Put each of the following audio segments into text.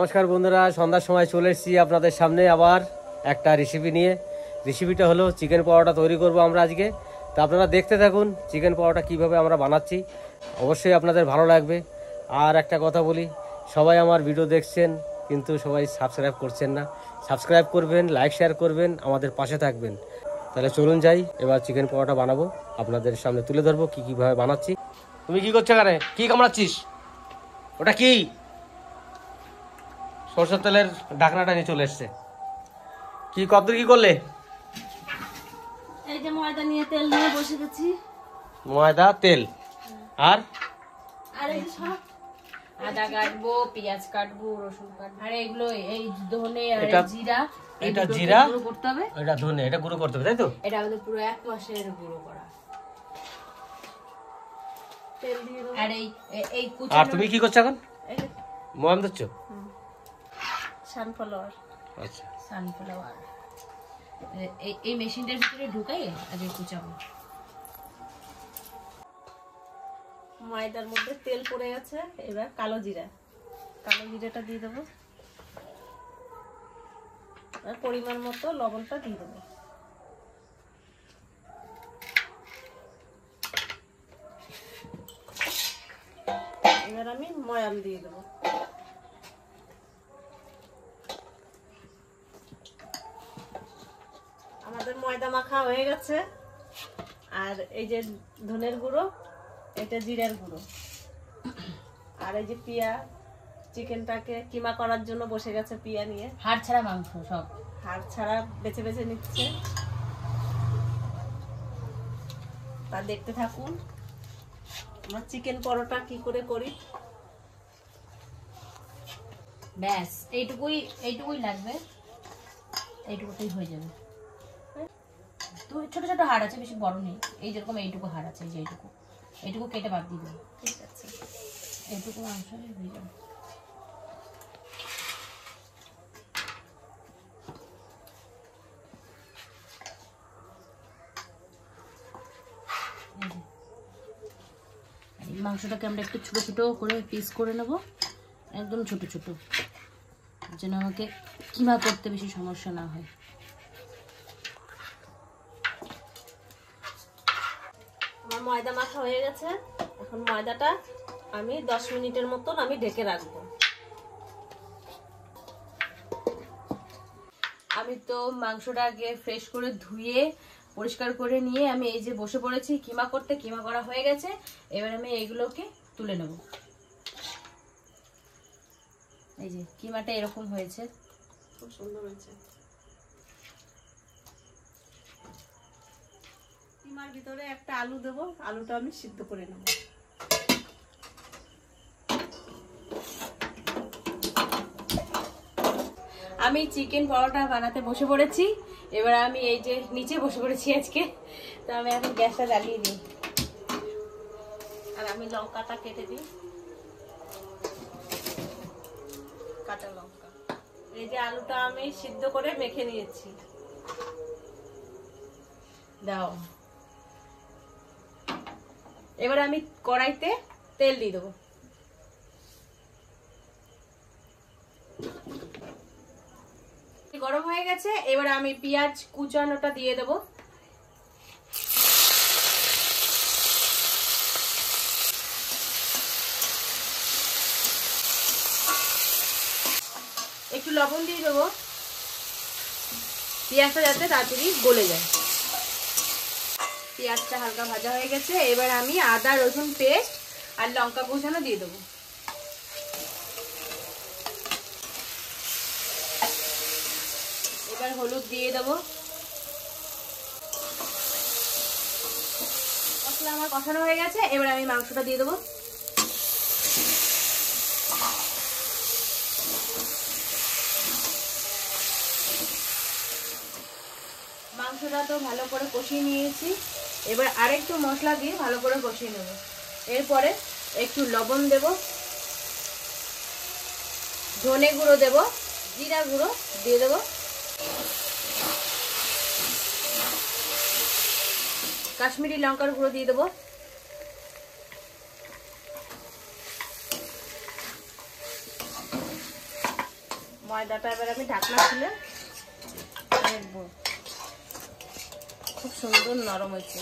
নমস্কার বন্ধুরা, সন্ধ্যার সময় চলে এসেছি আপনাদের সামনে আবার একটা রেসিপি নিয়ে। রেসিপিটা হলো চিকেন পরোটা তৈরি করব আমরা আজকে। তো আপনারা দেখতে থাকুন চিকেন পরোটা কিভাবে আমরা বানাচ্ছি, অবশ্যই আপনাদের ভালো লাগবে। আর একটা কথা বলি, সবাই আমার ভিডিও দেখছেন কিন্তু সবাই সাবস্ক্রাইব করছেন না। সাবস্ক্রাইব করবেন, লাইক শেয়ার করবেন, আমাদের পাশে থাকবেন। তাহলে চলুন যাই, এবার চিকেন পরোটা বানাবো, আপনাদের সামনে তুলে ধরবো কীভাবে বানাচ্ছি। তুমি কি করছো এখানে? কি কামড়াচ্ছিস? ওটা কি? সরষের তেলের ঢাকনাটা নিয়ে চলে এসছে। কি কতদূর কি করলে? এই যে ময়দা নিয়ে তেল নিয়ে বসে গেছি। ময়দা, তেল আর এই যে সব আদা কাটবো, পেঁয়াজ কাটবো, রসুন কাটবো, আর এগুলো এই ধনে আর জিরা। এটা জিরা গুঁড়ো করতে হবে, এটা ধনে, এটা গুঁড়ো করতে হবে, তাই তো? এটা আমাদের পুরো এক মাসের গুঁড়ো করা। তেল দিয়ে দেবো। আর এই কুচি। আর তুমি কি করছো এখন? ময়াম দিচ্ছ? সানফ্লাওয়ার। আচ্ছা, সানফ্লাওয়ার এই মেশিনটার ভিতরে ঢুকাই আগে কুচাবো। ময়দার মধ্যে তেল পড়ে গেছে, এবার কালো জিরাটা দিয়ে দেবো, আর পরিমাণ মতো লবণটা দিয়ে দেবো। এবার আমি ময়াম দিয়ে দেবো। আমাদের ময়দা মাখা হয়ে গেছে। আর এই যে ধনের গুঁড়ো, এটা জিরার গুঁড়ো, আর এই যে পিয়া চিকেনটাকে কিমা করার জন্য বসে গেছে পিয়া নিয়ে। হাড় ছাড়া মাংস, সব হাড় ছাড়া বেছে বেছে নিচ্ছে। তা দেখতে থাকুন আমার চিকেন পরোটা কি করে করি। ব্যাস এইটুকুই লাগবে, এইটুকুতেই হয়ে যাবে। তো ছোট ছোট হাড় আছে, বেশি বড় নেই। এই যেরকম এইটুকু হাড় আছে, এই যে এইটুকু কেটে বাদ দিয়ে দেবো। ঠিক আছে, এইটুকু মাংস হয়ে যাবে। এই মাংসটাকে আমরা একটু ছোট ছোট করে পিস করে নেব, একদম ছোট ছোট, যেন আমাকে কিমা করতে বেশি সমস্যা না হয়। আমার ময়দা মাখা হয়ে গেছে। এখন ময়দাটা আমি 10 মিনিটের মতন আমি ঢেকে রাখবো। আমি তো মাংসটা আগে ফ্রেশ করে ধুয়ে পরিষ্কার করে নিয়ে আমি এই যে বসে পড়েছি কিমা করতে। কিমা করা হয়ে গেছে, এবার আমি এইগুলোকে তুলে নেব। এই যে কিমাটা এরকম হয়েছে, খুব সুন্দর হয়েছে। কিমার ভিতরে একটা আলু দেবো, আলুটা আমি সিদ্ধ করে নেব। আমি চিকেন পরোটা বানাতে বসে পড়েছি। এবার আমি এই যে নিচে বসে পড়েছি আজকে। তো আমি এখন গ্যাসটা জ্বালিয়ে দিই, আর আমি লঙ্কাটা কেটে দিই, কাঁচা লঙ্কা। এই যে আলুটা আমি সিদ্ধ করে মেখে নিয়েছি, দাও। এবার আমি কড়াইতে তেল দিয়ে দেবো। গরম হয়ে গেছে, এবার আমি পেঁয়াজ কুচানোটা দিয়ে দেবো। একটু লবণ দিয়ে দেবো, পেঁয়াজটা যাতে তাড়াতাড়ি গলে যায়। পেঁয়াজটা হালকা ভাজা হয়ে গেছে, এবার আমি আদা রসুন পেস্ট আর লঙ্কা কুচানো দিয়ে দেবো। এবার হলুদ দিয়ে দেবো। মশলা আমার কষানো হয়ে গেছে, এবার আমি মাংসটা দিয়ে দেবো। মাংসটা তো ভালো করে কষিয়ে নিয়েছি, এবার আরেকটু মশলা দিয়ে ভালো করে কষিয়ে নেব। এরপরে একটু লবণ দেব, ধনে গুঁড়ো দেব, জিরা গুঁড়ো দিয়ে দেবো, কাশ্মীরি লঙ্কার গুঁড়ো দিয়ে দেবো, ময়দাটা এবার আমি ঢাকনা খুলে দেখবো। খুব সুন্দর নরম হয়েছে।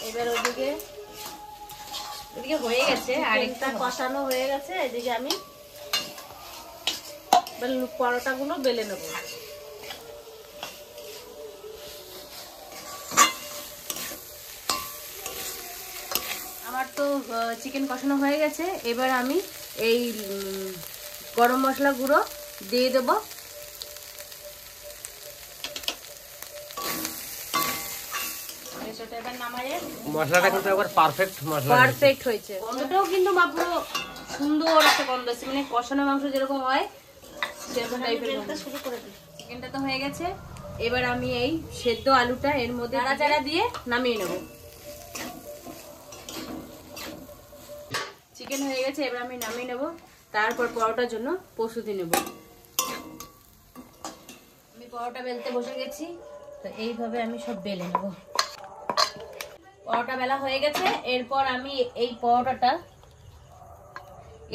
এবার ওদিকে হয়ে গেছে, আর একটা কষানো হয়ে গেছে। এদিকে আমি পরোটাগুলো বেলে নেব। আমার তো চিকেন কষানো হয়ে গেছে। এবার আমি এই গরম মশলা গুঁড়ো দিয়ে দেব। এবার নামায়ে মশলাটা কিন্তু একবার পারফেক্ট মশলা, পারফেক্ট হয়েছে। গন্ধটাও কিন্তু পুরো সুন্দর একটা গন্ধ আছে, মানে কষানো মাংস যেরকম হয় সেরকম টাইপের গন্ধ। শুরু করে দিই। চিকেনটা তো হয়ে গেছে। এবার আমি এই সেদ্ধ আলুটা এর মধ্যে নাড়াচাড়া দিয়ে নামিয়ে নেব। চিকেন হয়ে গেছে, এবার আমি নামিয়ে নেব। তারপর পরোটার জন্য প্রস্তুতি নেব। আমি পরোটা বেলতে বসে গেছি। তো এইভাবে আমি সব বেলে নেব। পরোটা বেলা হয়ে গেছে। এরপর আমি এই পরোটাটা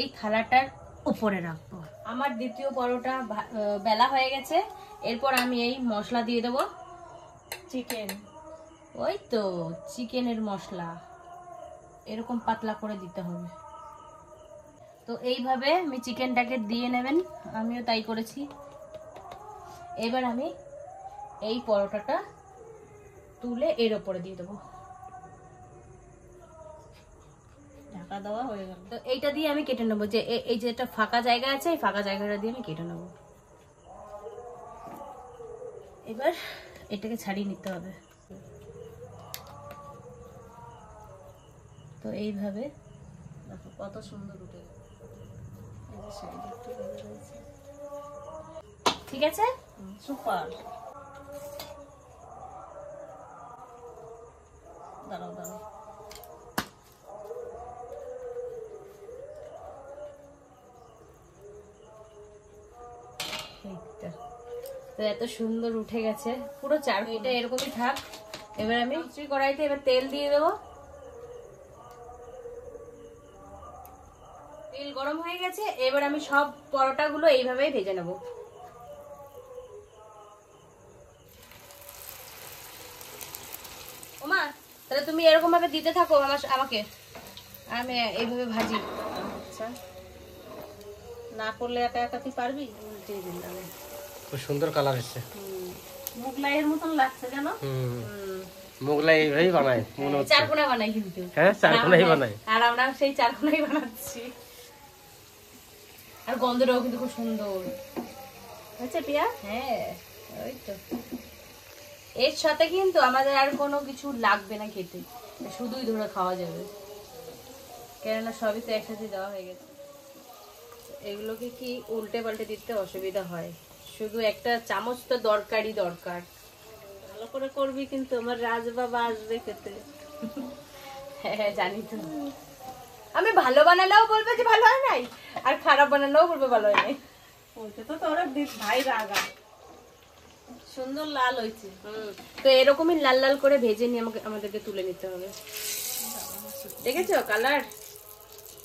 এই থালাটার উপরে রাখবো। আমার দ্বিতীয় পরোটা বেলা হয়ে গেছে। এরপর আমি এই মশলা দিয়ে দেবো। চিকেন, ওই তো চিকেনের মশলা এরকম পাতলা করে দিতে হবে। তো এইভাবে আমি চিকেনটাকে দিয়ে নেবেন, আমিও তাই করেছি। এবার আমি এই পরোটাটা তুলে এর উপরে দিয়ে দেবো। ঢাকা দেওয়া হয়ে গেল। তো এইটা দিয়ে আমি কেটে নেবো, যে এই যে একটা ফাঁকা জায়গা আছে, এই ফাঁকা জায়গাটা দিয়ে আমি কেটে নেবো। এবার এটাকে ছাড়িয়ে নিতে হবে। তো এইভাবে দেখো কত সুন্দর উঠে গেল। এই যে সাইডে একটু লেগে রয়েছে। ঠিক আছে, সুপার। দাঁড়াও দাঁড়াও। এইটা তো এত সুন্দর উঠে গেছে পুরো চার। এটা এরকমই থাক। এবার আমি কড়াইতে এবার তেল দিয়ে দেবো। তেল গরম হয়ে গেছে। এবার আমি সব পরোটাগুলো এইভাবেই ভেজে নেব। ওমা, তাহলে তুমি এরকম ভাবে দিতে থাকো আমাকে, আমি এইভাবে ভাজি। আচ্ছা, না করলে একা একা তুই পারবি? উল্টে দিলাম। খুব সুন্দর কালার এসছে। মুগলাইয়ের মতন লাগছে কেন? মোগলাই এইভাবেই বানায় মনে হচ্ছে। চারকোনা বানাই কিন্তু। হ্যাঁ, চারকোনাই বানায়। আর আমরা সেই চারকোনাই বানাচ্ছি। আর গন্ধটাও কিন্তু খুব সুন্দর হয়েছে পিয়া? হ্যাঁ, ওই তো। এর সাথে কিন্তু আমাদের আর কোনো কিছু লাগবে না খেতে, শুধুই ধরে খাওয়া যাবে, কেননা সবই তো একসাথে দেওয়া হয়ে গেছে। এগুলোকে কি উল্টে পাল্টে দিতে অসুবিধা হয়, শুধু একটা চামচ তো দরকারই দরকার। ভালো করে করবি কিন্তু, আমার রাজবাবা আসবে খেতে। হ্যাঁ জানি তো। আমি ভালো বানালেও বলবে যে ভালো হয় নাই, আর খারাপ বানালেও বলবে ভালো হয় নাই। ওইটা তো তোরা ভাই রাগা। সুন্দর লাল হয়েছে। তো এরকমই লাল লাল করে ভেজে নিয়ে আমাদেরকে তুলে নিতে হবে। দেখেছো কালার?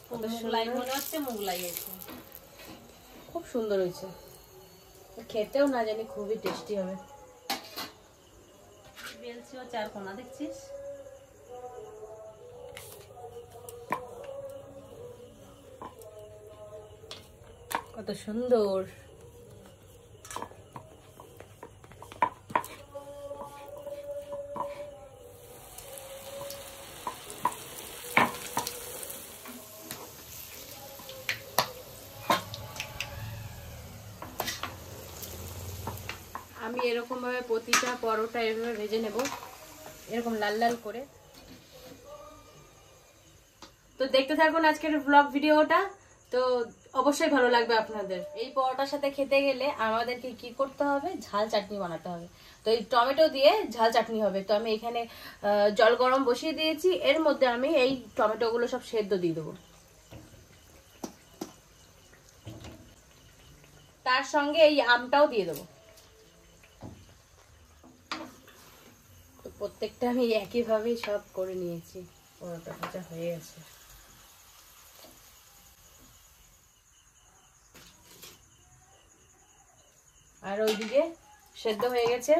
মুগলাই মনে হচ্ছে, মুগলাই হয়েছে। খুব সুন্দর হয়েছে, খেতেও না জানি খুবই টেস্টি হবে। বেলছিও চারকোনা, দেখছিস? কত সুন্দর। আমি এরকম ভাবে প্রতিটা পরোটা এভাবে ভেজে নেব, এরকম লাল লাল করে। তো দেখতে থাকুন আজকের ব্লগ ভিডিওটা, তো অবশ্যই ভালো লাগবে আপনাদের। এই পরোটার সাথে খেতে গেলে আমাদেরকে কি করতে হবে, ঝাল চাটনি বানাতে হবে। তো এই টমেটো দিয়ে ঝাল চাটনি হবে। তো আমি এখানে জল গরম বসিয়ে দিয়েছি, এর মধ্যে আমি এই টমেটোগুলো সব সেদ্ধ দিয়ে দেবো। তার সঙ্গে এই আমটাও দিয়ে দেবো। তো প্রত্যেকটা আমি একইভাবেই সব করে নিয়েছি। পরোটা ভাজা হয়ে গেছে। আর ওইদিকে সেদ্ধ হয়ে গেছে,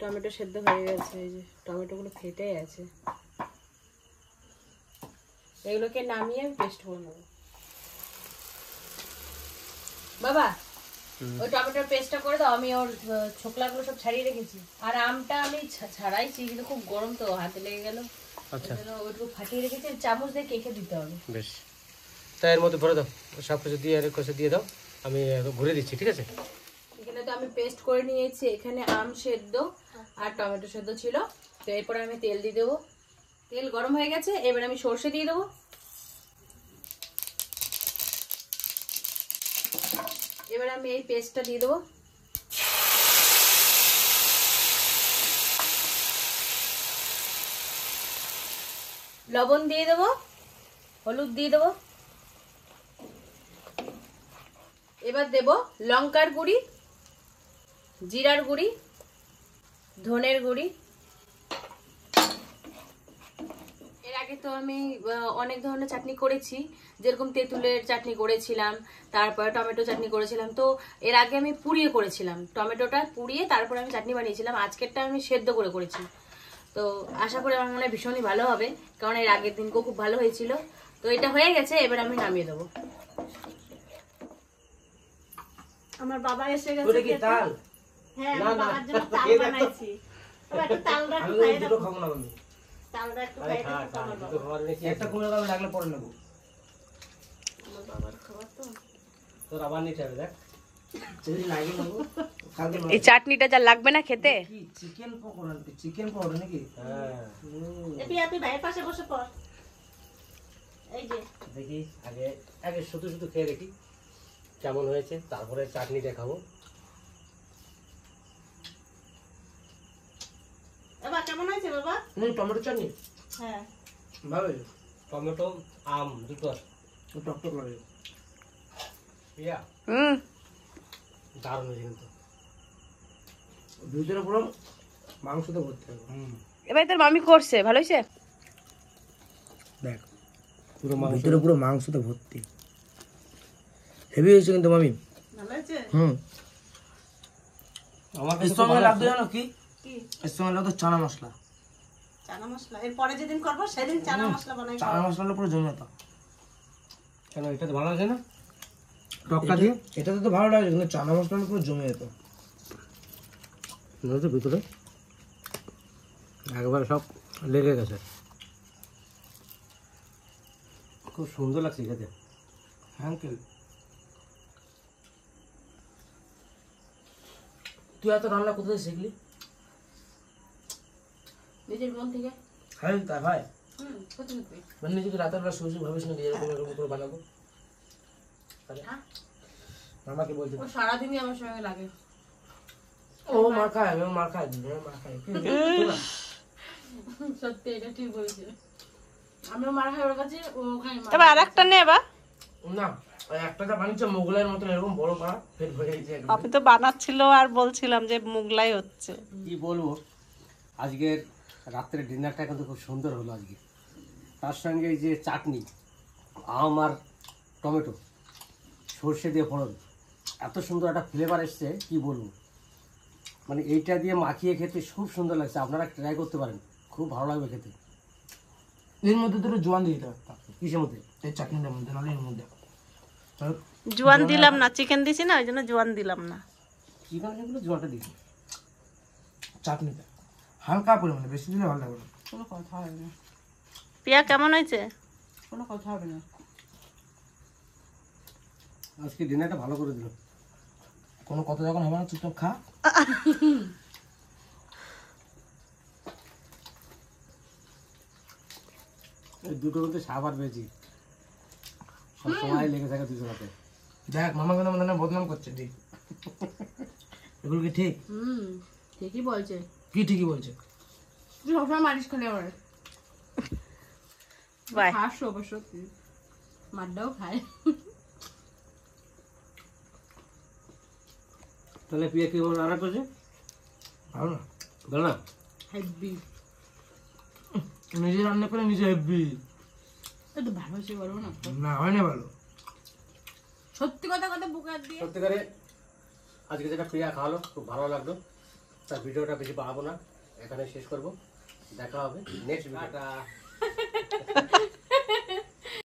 টমেটো সেদ্ধ হয়ে গেছে, এই যে টমেটোগুলো ফেটে আছে। এগুলোকে নামিয়ে আমি পেস্ট করে নেবো। বাবা ওই টমেটোর পেস্টটা করে দাও, আমি ওর ছোকলাগুলো সব ছাড়িয়ে রেখেছি। আর আমটা আমি ছাড়াইছি, কিন্তু খুব গরম তো হাতে লেগে গেল। আচ্ছা, ওইটুকু ফাটিয়ে রেখেছি, চামচ দিয়ে কেটে দিতে হবে। বেশ, তাই এর মধ্যে ভরে দাও, সব কিছু দিয়ে কষে দিয়ে দাও, আমি ঘুরে দিচ্ছি, ঠিক আছে? এখানে তো আমি পেস্ট করে নিয়েছি, এখানে আম সেদ্ধ আর টমেটো সেদ্ধ ছিল। তো এরপরে আমি তেল দিয়ে দেবো, তেল গরম হয়ে গেছে, এবার আমি সর্ষে দিয়ে দেবো। এবার আমি এই পেস্টটা দিয়ে দেবো। লবণ দিয়ে দেবো, হলুদ দিয়ে দেবো। এবার দেব লঙ্কার গুঁড়ি, জিরার গুঁড়ি, ধনের গুঁড়ি। এর আগে তো আমি অনেক ধরনের চাটনি করেছি, যেরকম তেঁতুলের চাটনি করেছিলাম, তারপর টমেটো চাটনি করেছিলাম। তো এর আগে আমি পুড়িয়ে করেছিলাম, টমেটোটা পুড়িয়ে তারপরে আমি চাটনি বানিয়েছিলাম। আজকেরটা আমি সেদ্ধ করে করেছি। তো আশা করি আমার মনে হয় ভীষণই ভালো হবে, কারণ এর আগের দিনকেও খুব ভালো হয়েছিল। তো এটা হয়ে গেছে, এবার আমি নামিয়ে দেবো। আমার বাবা এসে গেছে খেতে। তাল? হ্যাঁ, না, আমি না, বাবার জন্য তাল এই দেখো। বানাইছি। বাবা, একটু তালটা একটু আমি খাই ওই দুটো দেখো। খাবো না আমি। তালটা একটু আরে খাই খা দেখো খা, আমার দুটো বাবা। খাবার এনেছি, একটা কুমড়ো আমি রাখলে পরে নেবো। আমার বাবার খাবার তো। তোর আবার নিতে হবে, দেখ। সেদিন আগে নেবো, কালকে নেবো। এই চাটনিটা যা লাগবে না খেতে। কি চিকেন পকোড়া? চিকেন পকোড়া নাকি? হ্যাঁ, তুই ভাইয়ের পাশে বসে পড়। এই যে দেখি আগে আগে শুধু শুধু খেয়ে দেখি কেমন হয়েছে, তারপরে চাটনি দেখাবো। বাবা কেমন হয়েছে বাবা? টমেটো চাটনি হ্যাঁ, ভালো হয়েছে, টমেটো আম দুটো টকটক লাগে। ইয়া দারুণ হয়েছে কিন্তু। ভিতরে পুরো মাংসতে ভর্তি হবে। এবার তোর মামি করছে, ভালো হয়েছে? দেখ পুরো মাংস ভিতরে পুরো মাংসতে ভর্তি, হেভি হয়েছে কিন্তু মামি। ভালো হয়েছে? আমার এর কাছে তো সঙ্গে ভালো লাগতো লাগছে। জানো কি? কি এর সঙ্গে লাগতো চানা মশলা। চানা মশলা? এরপরে যেদিন করবো সেদিন চানা মশলা বানাই চানা মশলা পুরো জমে যেত। কেন এটা তো ভালো আছে না? টকটা দিয়ে এটাতে তো ভালো লাগে, কিন্তু চানা মশলা পুরো জমে যেত। নয়তো ভিতরে একবারে সব লেগে গেছে, খুব সুন্দর লাগছে খেতে। আঙ্কেল তুই এত রান্না কোথায় শিখলি? নিজের মন থেকে। খাই তা ভাই, সত্যি সত্যি। মানে নিজেকে রাতের বেলা শুয়ে শুয়ে ভাবিস না এরকম এরকম করে বানাবো? হ্যাঁ। মামাকে বলছে ও সারাদিনই আমার সঙ্গে লাগে। ও মার খায়, আমি মার খাই, মার খাই। সত্যি, এটা ঠিক বলছে। আমিও মার খাই ওর কাছে, ও খাই মার। এবার আরেকটা নে বা। না ওই একটা যা বানিয়েছে মোগলাইয়ের মতন এরকম বড় পাড়া ফের হয়ে গেছে একদম। আমি তো বানাচ্ছিল আর বলছিলাম যে মুগলাই হচ্ছে। কি বলবো, আজকের রাত্রের ডিনারটা কিন্তু খুব সুন্দর হলো আজকে। তার সঙ্গে এই যে চাটনি, আম আর টমেটো, সর্ষে দিয়ে ফোড়ন, এত সুন্দর একটা ফ্লেভার এসছে কি বলবো। মানে এইটা দিয়ে মাখিয়ে খেতে খুব সুন্দর লাগছে, আপনারা ট্রাই করতে পারেন, খুব ভালো লাগবে খেতে। এর মধ্যে তো একটু জোয়ান দিয়ে দিতে পারতাম, কিসের মধ্যে? এই চাটনিটার মধ্যে, নাহলে এর মধ্যে। জোয়ান দিলাম না, চিকেন দিছি না, ওই জন্য জোয়ান দিলাম না। চিকেন যেগুলো জলটা দিচ্ছি। চাটনিটা হালকা পরিমাণে, বেশি দিলে ভালো লাগবে না। কোনো কথা হবে না, পিয়া কেমন হয়েছে? কোনো কথা হবে না। আজকে ডিনারটা ভালো করে দিল। কোনো কথা যখন হবে না চুপচাপ খা। এই দুটো কিন্তু সাবার পেয়েছি, সব সময় লেগে থাকে দুজোর হাতে। দেখ মামা কিন্তু আমাদের বদনাম করছে ঠিক। এগুলো কি ঠিক? ঠিকই বলছে। কি ঠিকই বলছে? তুই সবসময় মারিস খালি আমার। বাই। খাস অবশ্য, মারটাও খায়। তাহলে পিয়া কি রান্না করছে? ভালো না? ভালো না? হেব্বি। নিজে রান্না করে নিজে হেব্বি। তো ভালো হয়েছে বলবো না? না হয় না ভালো। সত্যি কথা কথা বুকে হাত দিয়ে। সত্যিকারে আজকে যেটা প্রিয়া খাওয়ালো খুব ভালো লাগলো। তার ভিডিওটা বেশি বাড়াবো না, এখানে শেষ করব। দেখা হবে নেক্সট ভিডিওটা।